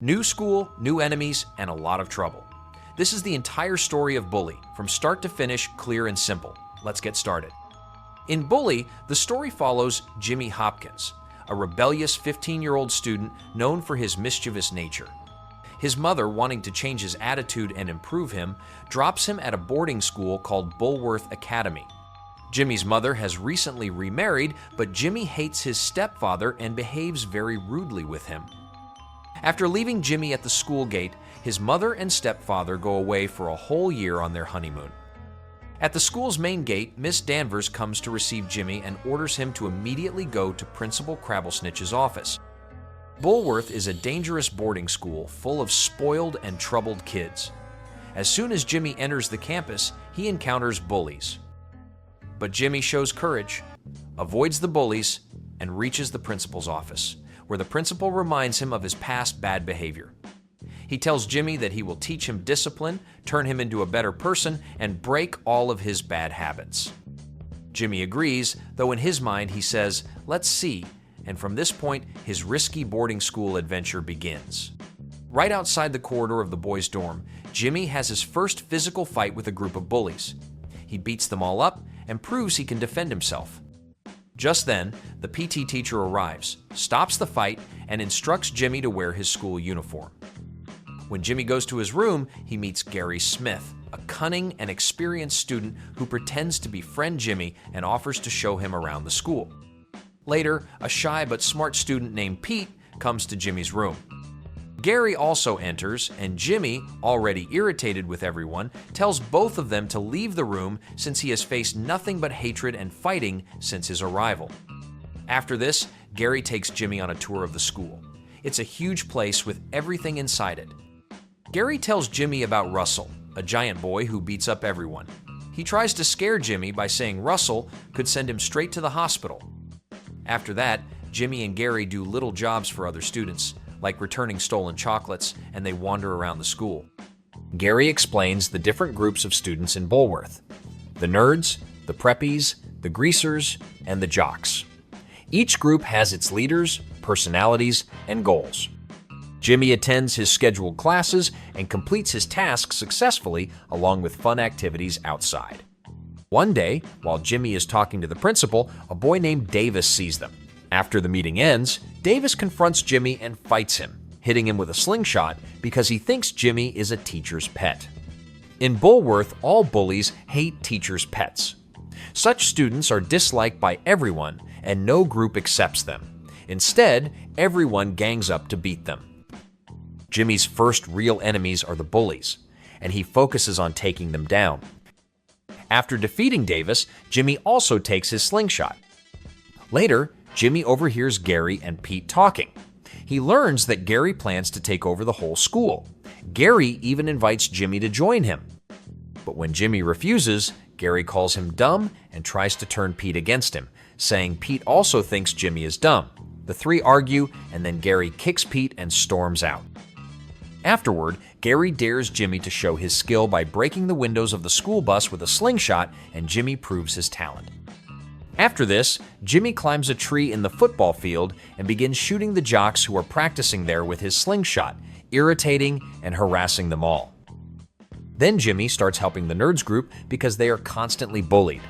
New school, new enemies, and a lot of trouble. This is the entire story of Bully, from start to finish, clear and simple. Let's get started. In Bully, the story follows Jimmy Hopkins, a rebellious 15-year-old student known for his mischievous nature. His mother, wanting to change his attitude and improve him, drops him at a boarding school called Bullworth Academy. Jimmy's mother has recently remarried, but Jimmy hates his stepfather and behaves very rudely with him. After leaving Jimmy at the school gate, his mother and stepfather go away for a whole year on their honeymoon. At the school's main gate, Miss Danvers comes to receive Jimmy and orders him to immediately go to Principal Crabblesnitch's office. Bullworth is a dangerous boarding school full of spoiled and troubled kids. As soon as Jimmy enters the campus, he encounters bullies. But Jimmy shows courage, avoids the bullies, and reaches the principal's office, where the principal reminds him of his past bad behavior. He tells Jimmy that he will teach him discipline, turn him into a better person, and break all of his bad habits. Jimmy agrees, though in his mind he says, "Let's see," and from this point, his risky boarding school adventure begins. Right outside the corridor of the boys' dorm, Jimmy has his first physical fight with a group of bullies. He beats them all up and proves he can defend himself. Just then, the PT teacher arrives, stops the fight, and instructs Jimmy to wear his school uniform. When Jimmy goes to his room, he meets Gary Smith, a cunning and experienced student who pretends to befriend Jimmy and offers to show him around the school. Later, a shy but smart student named Pete comes to Jimmy's room. Gary also enters, and Jimmy, already irritated with everyone, tells both of them to leave the room since he has faced nothing but hatred and fighting since his arrival. After this, Gary takes Jimmy on a tour of the school. It's a huge place with everything inside it. Gary tells Jimmy about Russell, a giant boy who beats up everyone. He tries to scare Jimmy by saying Russell could send him straight to the hospital. After that, Jimmy and Gary do little jobs for other students, like returning stolen chocolates, and they wander around the school. Gary explains the different groups of students in Bullworth: the nerds, the preppies, the greasers, and the jocks. Each group has its leaders, personalities, and goals. Jimmy attends his scheduled classes and completes his tasks successfully, along with fun activities outside. One day, while Jimmy is talking to the principal, a boy named Davis sees them. After the meeting ends, Davis confronts Jimmy and fights him, hitting him with a slingshot because he thinks Jimmy is a teacher's pet. In Bullworth, all bullies hate teachers' pets. Such students are disliked by everyone, and no group accepts them. Instead, everyone gangs up to beat them. Jimmy's first real enemies are the bullies, and he focuses on taking them down. After defeating Davis, Jimmy also takes his slingshot. Later, Jimmy overhears Gary and Pete talking. He learns that Gary plans to take over the whole school. Gary even invites Jimmy to join him. But when Jimmy refuses, Gary calls him dumb and tries to turn Pete against him, saying Pete also thinks Jimmy is dumb. The three argue, and then Gary kicks Pete and storms out. Afterward, Gary dares Jimmy to show his skill by breaking the windows of the school bus with a slingshot, and Jimmy proves his talent. After this, Jimmy climbs a tree in the football field and begins shooting the jocks who are practicing there with his slingshot, irritating and harassing them all. Then Jimmy starts helping the nerds group because they are constantly bullied.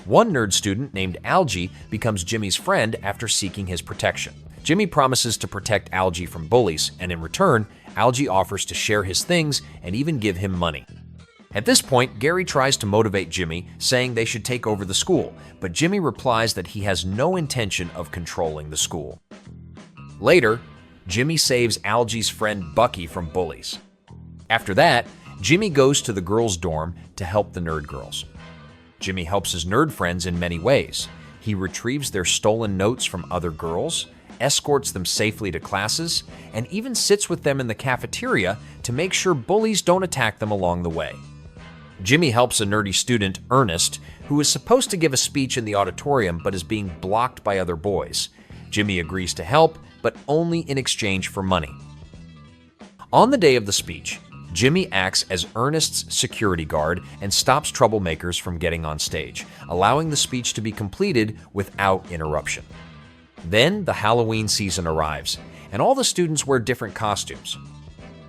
One nerd student named Algie becomes Jimmy's friend after seeking his protection. Jimmy promises to protect Algie from bullies, and in return, Algie offers to share his things and even give him money. At this point, Gary tries to motivate Jimmy, saying they should take over the school, but Jimmy replies that he has no intention of controlling the school. Later, Jimmy saves Algie's friend Bucky from bullies. After that, Jimmy goes to the girls' dorm to help the nerd girls. Jimmy helps his nerd friends in many ways. He retrieves their stolen notes from other girls, escorts them safely to classes, and even sits with them in the cafeteria to make sure bullies don't attack them along the way. Jimmy helps a nerdy student, Ernest, who is supposed to give a speech in the auditorium but is being blocked by other boys. Jimmy agrees to help, but only in exchange for money. On the day of the speech, Jimmy acts as Ernest's security guard and stops troublemakers from getting on stage, allowing the speech to be completed without interruption. Then the Halloween season arrives, and all the students wear different costumes.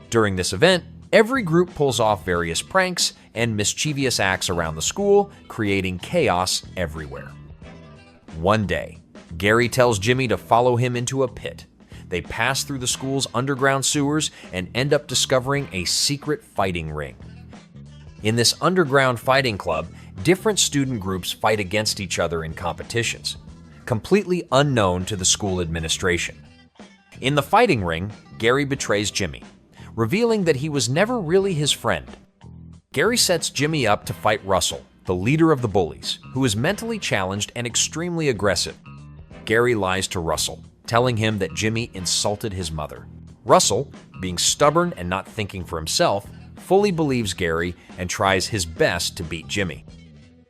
During this event, every group pulls off various pranks and mischievous acts around the school, creating chaos everywhere. One day, Gary tells Jimmy to follow him into a pit. They pass through the school's underground sewers and end up discovering a secret fighting ring. In this underground fighting club, different student groups fight against each other in competitions, completely unknown to the school administration. In the fighting ring, Gary betrays Jimmy, revealing that he was never really his friend. Gary sets Jimmy up to fight Russell, the leader of the bullies, who is mentally challenged and extremely aggressive. Gary lies to Russell, telling him that Jimmy insulted his mother. Russell, being stubborn and not thinking for himself, fully believes Gary and tries his best to beat Jimmy.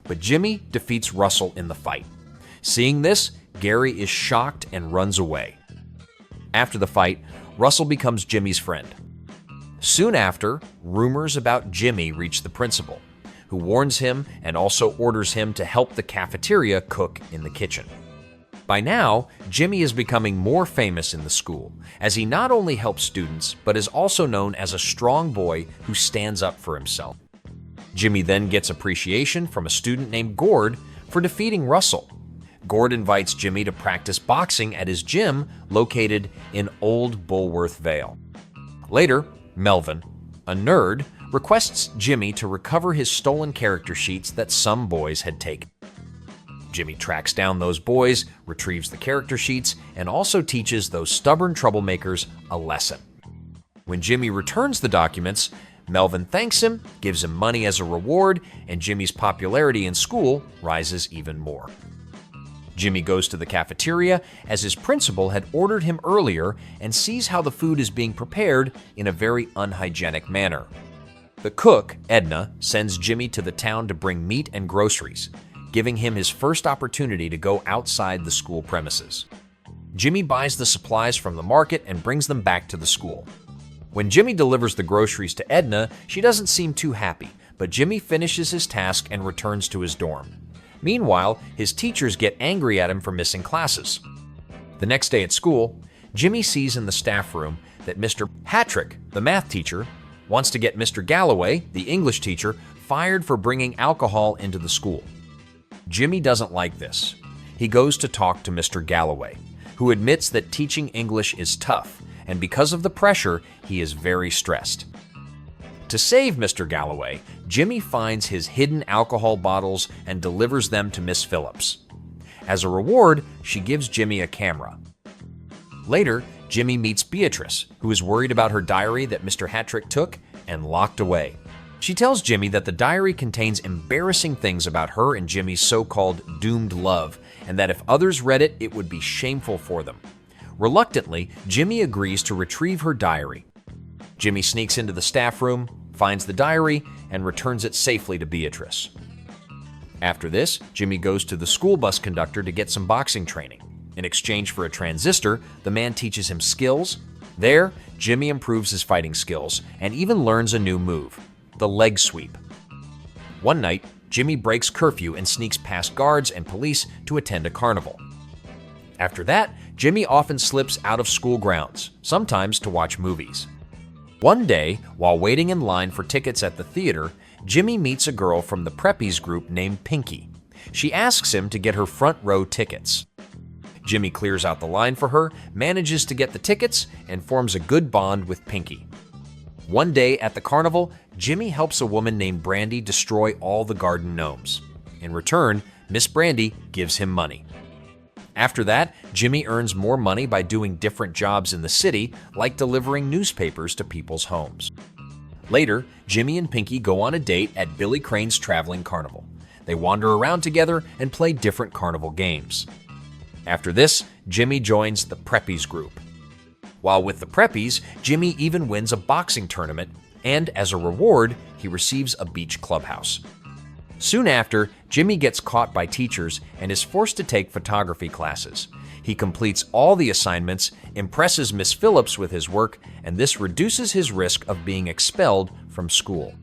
But Jimmy defeats Russell in the fight. Seeing this, Gary is shocked and runs away. After the fight, Russell becomes Jimmy's friend. Soon after, rumors about Jimmy reach the principal, who warns him and also orders him to help the cafeteria cook in the kitchen. By now, Jimmy is becoming more famous in the school, as he not only helps students, but is also known as a strong boy who stands up for himself. Jimmy then gets appreciation from a student named Gord for defeating Russell. Gord invites Jimmy to practice boxing at his gym located in Old Bullworth Vale. Later, Melvin, a nerd, requests Jimmy to recover his stolen character sheets that some boys had taken. Jimmy tracks down those boys, retrieves the character sheets, and also teaches those stubborn troublemakers a lesson. When Jimmy returns the documents, Melvin thanks him, gives him money as a reward, and Jimmy's popularity in school rises even more. Jimmy goes to the cafeteria as his principal had ordered him earlier and sees how the food is being prepared in a very unhygienic manner. The cook, Edna, sends Jimmy to the town to bring meat and groceries, giving him his first opportunity to go outside the school premises. Jimmy buys the supplies from the market and brings them back to the school. When Jimmy delivers the groceries to Edna, she doesn't seem too happy, but Jimmy finishes his task and returns to his dorm. Meanwhile, his teachers get angry at him for missing classes. The next day at school, Jimmy sees in the staff room that Mr. Hattrick, the math teacher, wants to get Mr. Galloway, the English teacher, fired for bringing alcohol into the school. Jimmy doesn't like this. He goes to talk to Mr. Galloway, who admits that teaching English is tough, and because of the pressure, he is very stressed. To save Mr. Galloway, Jimmy finds his hidden alcohol bottles and delivers them to Miss Phillips. As a reward, she gives Jimmy a camera. Later, Jimmy meets Beatrice, who is worried about her diary that Mr. Hattrick took and locked away. She tells Jimmy that the diary contains embarrassing things about her and Jimmy's so-called doomed love, and that if others read it, it would be shameful for them. Reluctantly, Jimmy agrees to retrieve her diary. Jimmy sneaks into the staff room, finds the diary, and returns it safely to Beatrice. After this, Jimmy goes to the school bus conductor to get some boxing training. In exchange for a transistor, the man teaches him skills. There, Jimmy improves his fighting skills and even learns a new move, the leg sweep. One night, Jimmy breaks curfew and sneaks past guards and police to attend a carnival. After that, Jimmy often slips out of school grounds, sometimes to watch movies. One day, while waiting in line for tickets at the theater, Jimmy meets a girl from the Preppies group named Pinky. She asks him to get her front row tickets. Jimmy clears out the line for her, manages to get the tickets, and forms a good bond with Pinky. One day at the carnival, Jimmy helps a woman named Brandy destroy all the garden gnomes. In return, Miss Brandy gives him money. After that, Jimmy earns more money by doing different jobs in the city, like delivering newspapers to people's homes. Later, Jimmy and Pinky go on a date at Billy Crane's traveling carnival. They wander around together and play different carnival games. After this, Jimmy joins the Preppies group. While with the Preppies, Jimmy even wins a boxing tournament, and as a reward, he receives a beach clubhouse. Soon after, Jimmy gets caught by teachers and is forced to take photography classes. He completes all the assignments, impresses Miss Phillips with his work, and this reduces his risk of being expelled from school.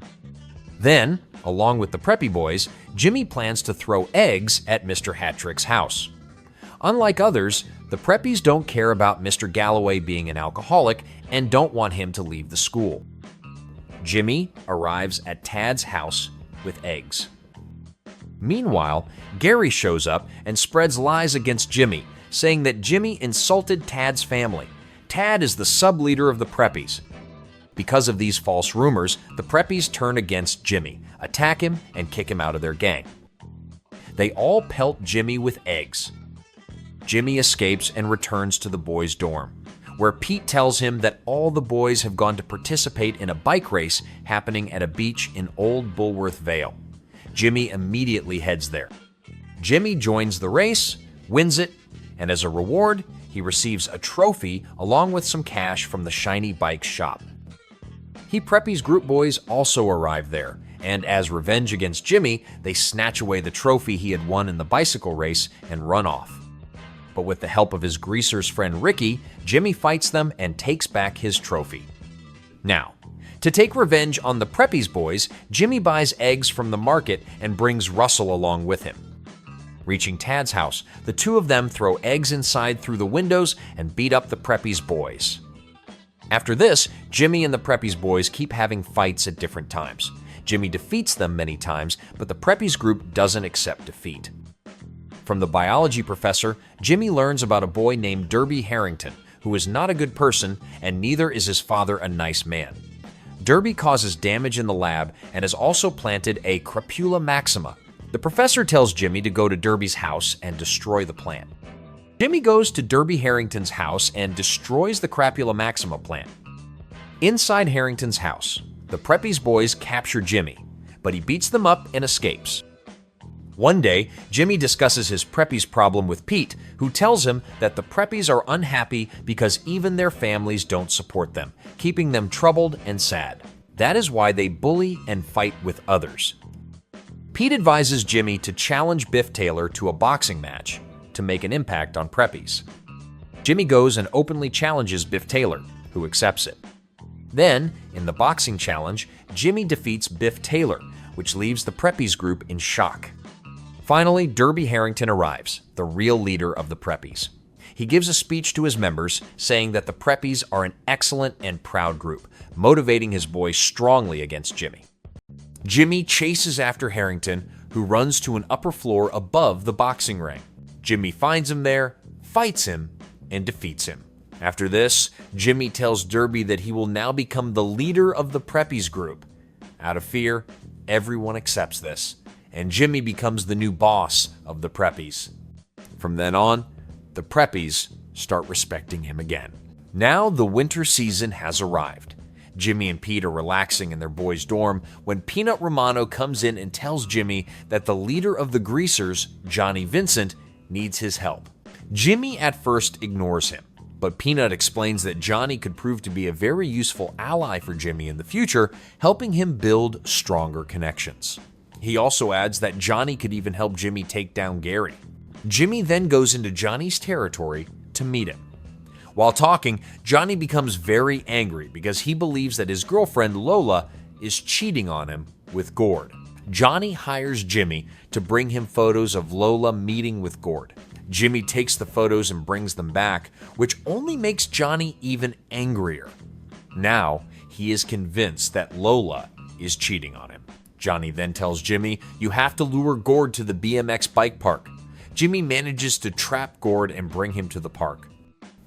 Then, along with the Preppy boys, Jimmy plans to throw eggs at Mr. Hattrick's house. Unlike others, the Preppies don't care about Mr. Galloway being an alcoholic and don't want him to leave the school. Jimmy arrives at Tad's house with eggs. Meanwhile, Gary shows up and spreads lies against Jimmy, saying that Jimmy insulted Tad's family. Tad is the sub-leader of the Preppies. Because of these false rumors, the Preppies turn against Jimmy, attack him, and kick him out of their gang. They all pelt Jimmy with eggs. Jimmy escapes and returns to the boys' dorm, where Pete tells him that all the boys have gone to participate in a bike race happening at a beach in Old Bullworth Vale. Jimmy immediately heads there. Jimmy joins the race, wins it, and as a reward, he receives a trophy along with some cash from the Shiny Bike shop. He Preppies group boys also arrive there, and as revenge against Jimmy, they snatch away the trophy he had won in the bicycle race and run off. But with the help of his greaser's friend Ricky, Jimmy fights them and takes back his trophy. Now, to take revenge on the Preppies boys, Jimmy buys eggs from the market and brings Russell along with him. Reaching Tad's house, the two of them throw eggs inside through the windows and beat up the Preppies boys. After this, Jimmy and the Preppies boys keep having fights at different times. Jimmy defeats them many times, but the Preppies group doesn't accept defeat. From the biology professor, Jimmy learns about a boy named Derby Harrington, who is not a good person, and neither is his father a nice man. Derby causes damage in the lab and has also planted a crapula maxima. The professor tells Jimmy to go to Derby's house and destroy the plant. Jimmy goes to Derby Harrington's house and destroys the crapula maxima plant. Inside Harrington's house, the Preppies boys capture Jimmy, but he beats them up and escapes. One day, Jimmy discusses his Preppies problem with Pete, who tells him that the Preppies are unhappy because even their families don't support them, keeping them troubled and sad. That is why they bully and fight with others. Pete advises Jimmy to challenge Biff Taylor to a boxing match to make an impact on Preppies. Jimmy goes and openly challenges Biff Taylor, who accepts it. Then, in the boxing challenge, Jimmy defeats Biff Taylor, which leaves the Preppies group in shock. Finally, Derby Harrington arrives, the real leader of the Preppies. He gives a speech to his members saying that the Preppies are an excellent and proud group, motivating his boys strongly against Jimmy. Jimmy chases after Harrington, who runs to an upper floor above the boxing ring. Jimmy finds him there, fights him, and defeats him. After this, Jimmy tells Derby that he will now become the leader of the Preppies group. Out of fear, everyone accepts this, and Jimmy becomes the new boss of the Preppies. From then on, the Preppies start respecting him again. Now the winter season has arrived. Jimmy and Pete are relaxing in their boys' dorm when Peanut Romano comes in and tells Jimmy that the leader of the Greasers, Johnny Vincent, needs his help. Jimmy at first ignores him, but Peanut explains that Johnny could prove to be a very useful ally for Jimmy in the future, helping him build stronger connections. He also adds that Johnny could even help Jimmy take down Gary. Jimmy then goes into Johnny's territory to meet him. While talking, Johnny becomes very angry because he believes that his girlfriend Lola is cheating on him with Gord. Johnny hires Jimmy to bring him photos of Lola meeting with Gord. Jimmy takes the photos and brings them back, which only makes Johnny even angrier. Now, he is convinced that Lola is cheating on him. Johnny then tells Jimmy, "You have to lure Gord to the BMX bike park." Jimmy manages to trap Gord and bring him to the park.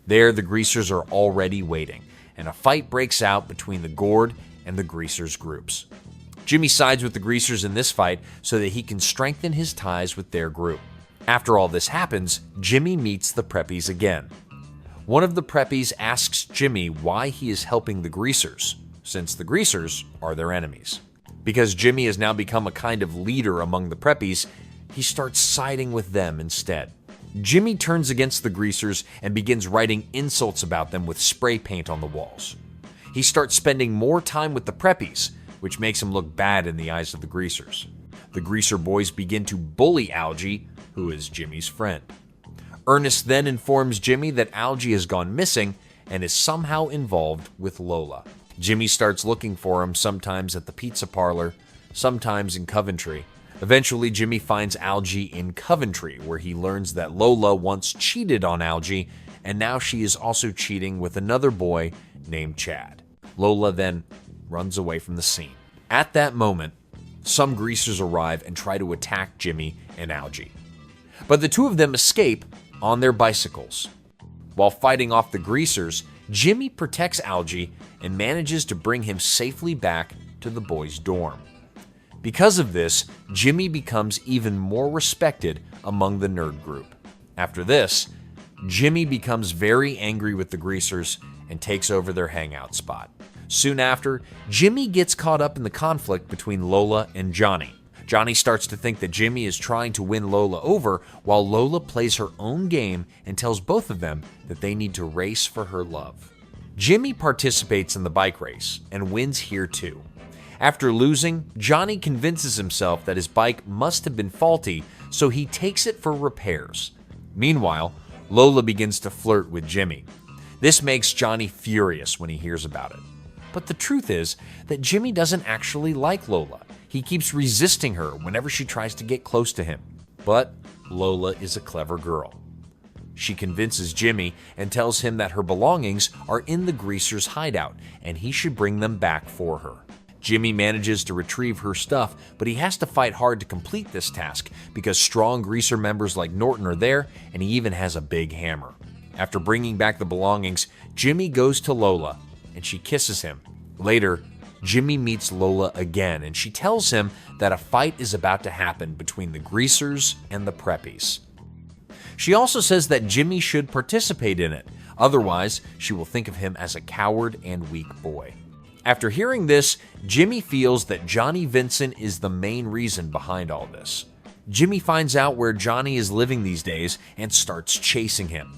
There, the Greasers are already waiting, and a fight breaks out between the Gord and the Greasers groups. Jimmy sides with the Greasers in this fight so that he can strengthen his ties with their group. After all this happens, Jimmy meets the Preppies again. One of the Preppies asks Jimmy why he is helping the Greasers, since the Greasers are their enemies. Because Jimmy has now become a kind of leader among the Preppies, he starts siding with them instead. Jimmy turns against the Greasers and begins writing insults about them with spray paint on the walls. He starts spending more time with the Preppies, which makes him look bad in the eyes of the Greasers. The Greaser boys begin to bully Algie, who is Jimmy's friend. Ernest then informs Jimmy that Algie has gone missing and is somehow involved with Lola. Jimmy starts looking for him sometimes at the pizza parlor, sometimes in Coventry, Eventually, Jimmy finds Algie in Coventry, where he learns that Lola once cheated on Algie, and now she is also cheating with another boy named Chad. Lola then runs away from the scene. At that moment, some greasers arrive and try to attack Jimmy and Algie. But the two of them escape on their bicycles. While fighting off the greasers, Jimmy protects Algie and manages to bring him safely back to the boys' dorm. Because of this, Jimmy becomes even more respected among the nerd group. After this, Jimmy becomes very angry with the greasers and takes over their hangout spot. Soon after, Jimmy gets caught up in the conflict between Lola and Johnny. Johnny starts to think that Jimmy is trying to win Lola over, while Lola plays her own game and tells both of them that they need to race for her love. Jimmy participates in the bike race and wins here too. After losing, Johnny convinces himself that his bike must have been faulty, so he takes it for repairs. Meanwhile, Lola begins to flirt with Jimmy. This makes Johnny furious when he hears about it. But the truth is that Jimmy doesn't actually like Lola. He keeps resisting her whenever she tries to get close to him. But Lola is a clever girl. She convinces Jimmy and tells him that her belongings are in the greaser's hideout and he should bring them back for her. Jimmy manages to retrieve her stuff, but he has to fight hard to complete this task because strong greaser members like Norton are there, and he even has a big hammer. After bringing back the belongings, Jimmy goes to Lola and she kisses him. Later, Jimmy meets Lola again and she tells him that a fight is about to happen between the greasers and the Preppies. She also says that Jimmy should participate in it, otherwise she will think of him as a coward and weak boy. After hearing this, Jimmy feels that Johnny Vincent is the main reason behind all this. Jimmy finds out where Johnny is living these days and starts chasing him.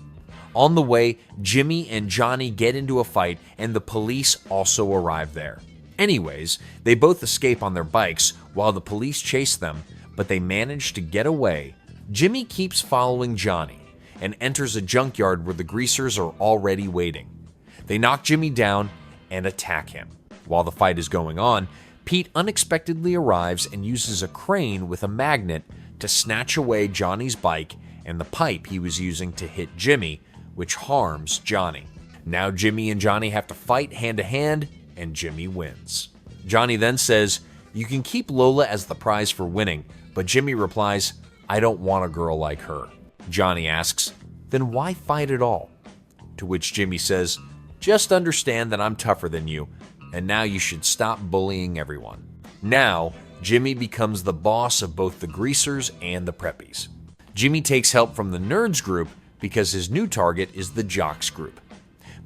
On the way, Jimmy and Johnny get into a fight and the police also arrive there. Anyways, they both escape on their bikes while the police chase them, but they manage to get away. Jimmy keeps following Johnny and enters a junkyard where the greasers are already waiting. They knock Jimmy down and attack him. While the fight is going on, Pete unexpectedly arrives and uses a crane with a magnet to snatch away Johnny's bike and the pipe he was using to hit Jimmy, which harms Johnny. Now Jimmy and Johnny have to fight hand to hand, and Jimmy wins. Johnny then says, "You can keep Lola as the prize for winning," but Jimmy replies, "I don't want a girl like her." Johnny asks, "Then why fight at all?" To which Jimmy says, "Just understand that I'm tougher than you, and now you should stop bullying everyone." Now, Jimmy becomes the boss of both the greasers and the Preppies. Jimmy takes help from the nerds group because his new target is the jocks group.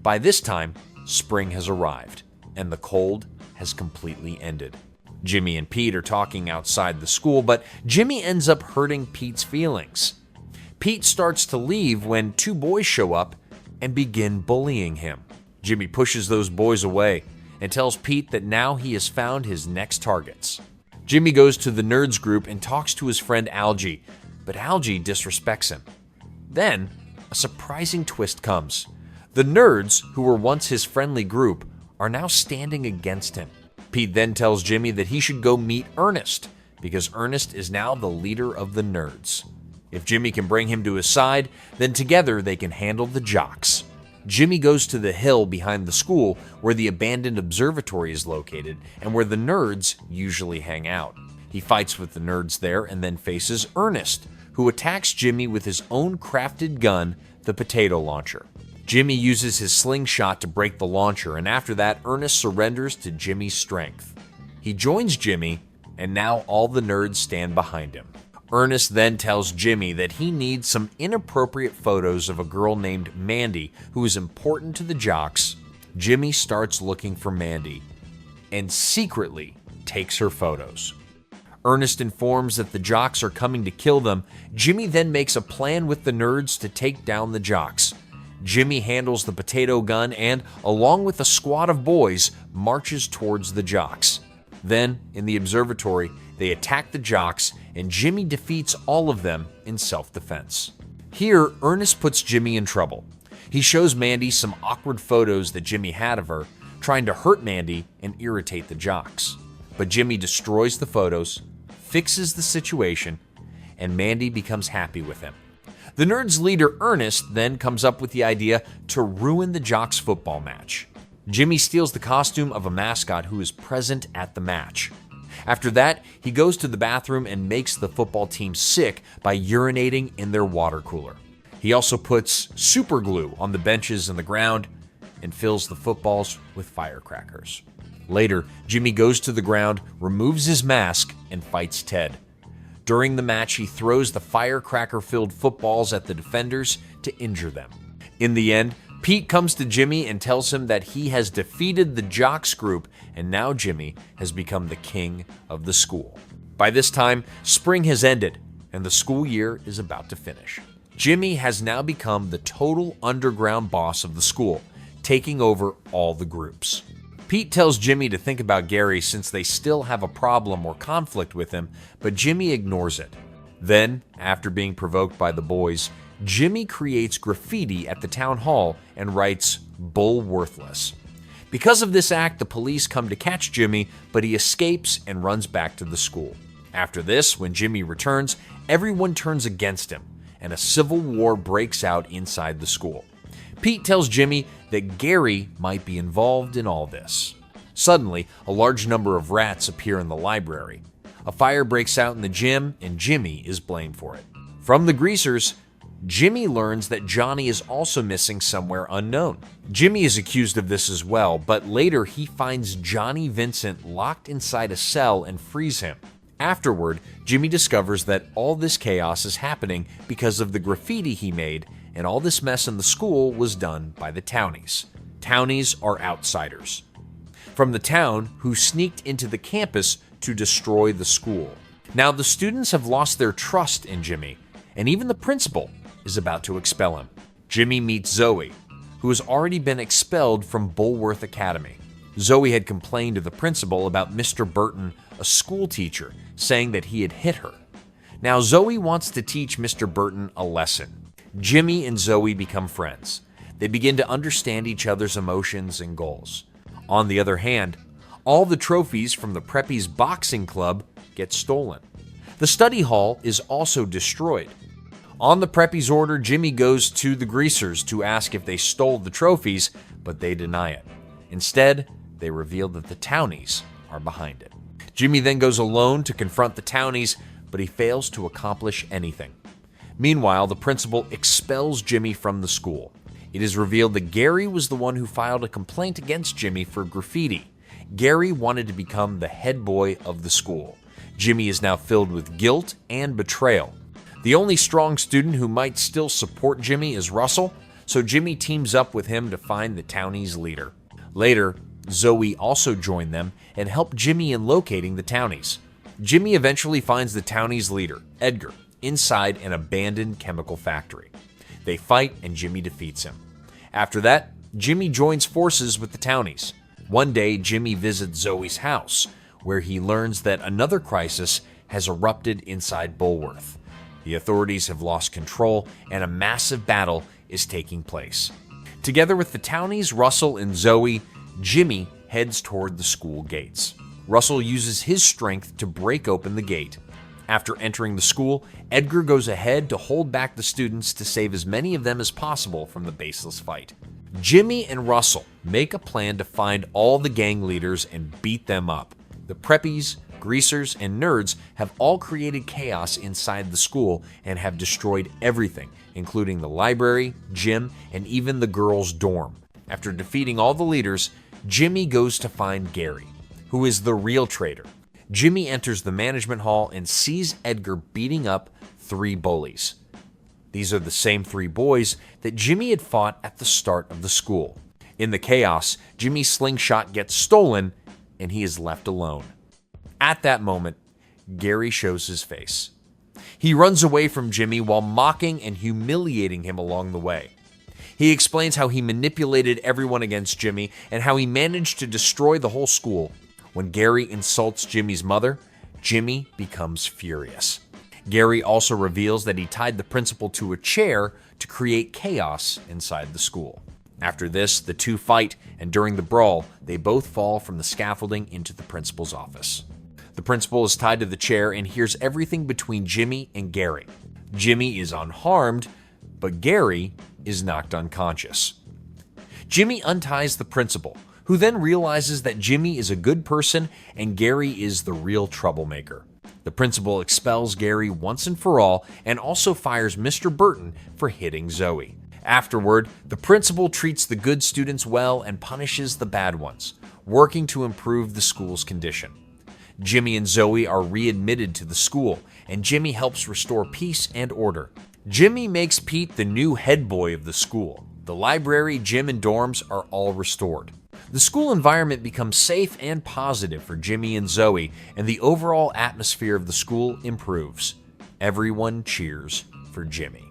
By this time, spring has arrived, and the cold has completely ended. Jimmy and Pete are talking outside the school, but Jimmy ends up hurting Pete's feelings. Pete starts to leave when two boys show up and begin bullying him. Jimmy pushes those boys away and tells Pete that now he has found his next targets. Jimmy goes to the nerds group and talks to his friend Algie, but Algie disrespects him. Then, a surprising twist comes. The nerds, who were once his friendly group, are now standing against him. Pete then tells Jimmy that he should go meet Ernest, because Ernest is now the leader of the nerds. If Jimmy can bring him to his side, then together they can handle the jocks. Jimmy goes to the hill behind the school where the abandoned observatory is located and where the nerds usually hang out. He fights with the nerds there and then faces Ernest, who attacks Jimmy with his own crafted gun, the potato launcher. Jimmy uses his slingshot to break the launcher, and after that, Ernest surrenders to Jimmy's strength. He joins Jimmy, and now all the nerds stand behind him. Ernest then tells Jimmy that he needs some inappropriate photos of a girl named Mandy who is important to the jocks. Jimmy starts looking for Mandy and secretly takes her photos. Ernest informs that the jocks are coming to kill them. Jimmy then makes a plan with the nerds to take down the jocks. Jimmy handles the potato gun and, along with a squad of boys, marches towards the jocks. Then, in the observatory, they attack the jocks, and Jimmy defeats all of them in self-defense. Here, Ernest puts Jimmy in trouble. He shows Mandy some awkward photos that Jimmy had of her, trying to hurt Mandy and irritate the jocks. But Jimmy destroys the photos, fixes the situation, and Mandy becomes happy with him. The Nerds' leader, Ernest, then comes up with the idea to ruin the Jocks football match. Jimmy steals the costume of a mascot who is present at the match. After that, he goes to the bathroom and makes the football team sick by urinating in their water cooler. He also puts super glue on the benches and the ground and fills the footballs with firecrackers. Later, Jimmy goes to the ground, removes his mask, and fights Ted. During the match, he throws the firecracker-filled footballs at the defenders to injure them. In the end, Pete comes to Jimmy and tells him that he has defeated the Jocks group, and now Jimmy has become the king of the school. By this time, spring has ended, and the school year is about to finish. Jimmy has now become the total underground boss of the school, taking over all the groups. Pete tells Jimmy to think about Gary since they still have a problem or conflict with him, but Jimmy ignores it. Then, after being provoked by the boys, Jimmy creates graffiti at the town hall and writes, "Bullworthless." Because of this act, the police come to catch Jimmy, but he escapes and runs back to the school. After this, when Jimmy returns, everyone turns against him, and a civil war breaks out inside the school. Pete tells Jimmy that Gary might be involved in all this. Suddenly, a large number of rats appear in the library. A fire breaks out in the gym, and Jimmy is blamed for it. From the greasers, Jimmy learns that Johnny is also missing somewhere unknown. Jimmy is accused of this as well, but later he finds Johnny Vincent locked inside a cell and frees him. Afterward, Jimmy discovers that all this chaos is happening because of the graffiti he made, and all this mess in the school was done by the Townies. Townies are outsiders from the town who sneaked into the campus to destroy the school. Now the students have lost their trust in Jimmy, and even the principal is about to expel him. Jimmy meets Zoe, who has already been expelled from Bullworth Academy. Zoe had complained to the principal about Mr. Burton, a school teacher, saying that he had hit her. Now Zoe wants to teach Mr. Burton a lesson. Jimmy and Zoe become friends. They begin to understand each other's emotions and goals. On the other hand, all the trophies from the Preppies boxing club get stolen. The study hall is also destroyed. On the Preppies' order, Jimmy goes to the greasers to ask if they stole the trophies, but they deny it. Instead, they reveal that the Townies are behind it. Jimmy then goes alone to confront the Townies, but he fails to accomplish anything. Meanwhile, the principal expels Jimmy from the school. It is revealed that Gary was the one who filed a complaint against Jimmy for graffiti. Gary wanted to become the head boy of the school. Jimmy is now filled with guilt and betrayal. The only strong student who might still support Jimmy is Russell, so Jimmy teams up with him to find the Townies' leader. Later, Zoe also joined them and helped Jimmy in locating the Townies. Jimmy eventually finds the Townies' leader, Edgar, inside an abandoned chemical factory. They fight and Jimmy defeats him. After that, Jimmy joins forces with the Townies. One day, Jimmy visits Zoe's house, where he learns that another crisis has erupted inside Bullworth. The authorities have lost control and a massive battle is taking place. Together with the Townies, Russell, and Zoe, Jimmy heads toward the school gates. Russell uses his strength to break open the gate. After entering the school, Edgar goes ahead to hold back the students to save as many of them as possible from the baseless fight. Jimmy and Russell make a plan to find all the gang leaders and beat them up. The Preppies, Greasers, and Nerds have all created chaos inside the school and have destroyed everything, including the library, gym, and even the girls' dorm. After defeating all the leaders, Jimmy goes to find Gary, who is the real traitor. Jimmy enters the management hall and sees Edgar beating up 3 bullies. These are the same 3 boys that Jimmy had fought at the start of the school. In the chaos, Jimmy's slingshot gets stolen and he is left alone. At that moment, Gary shows his face. He runs away from Jimmy while mocking and humiliating him along the way. He explains how he manipulated everyone against Jimmy and how he managed to destroy the whole school. When Gary insults Jimmy's mother, Jimmy becomes furious. Gary also reveals that he tied the principal to a chair to create chaos inside the school. After this, the two fight, and during the brawl, they both fall from the scaffolding into the principal's office. The principal is tied to the chair and hears everything between Jimmy and Gary. Jimmy is unharmed, but Gary is knocked unconscious. Jimmy unties the principal, who then realizes that Jimmy is a good person and Gary is the real troublemaker. The principal expels Gary once and for all and also fires Mr. Burton for hitting Zoe. Afterward, the principal treats the good students well and punishes the bad ones, working to improve the school's condition. Jimmy and Zoe are readmitted to the school, and Jimmy helps restore peace and order. Jimmy makes Pete the new head boy of the school. The library, gym, and dorms are all restored. The school environment becomes safe and positive for Jimmy and Zoe, and the overall atmosphere of the school improves. Everyone cheers for Jimmy.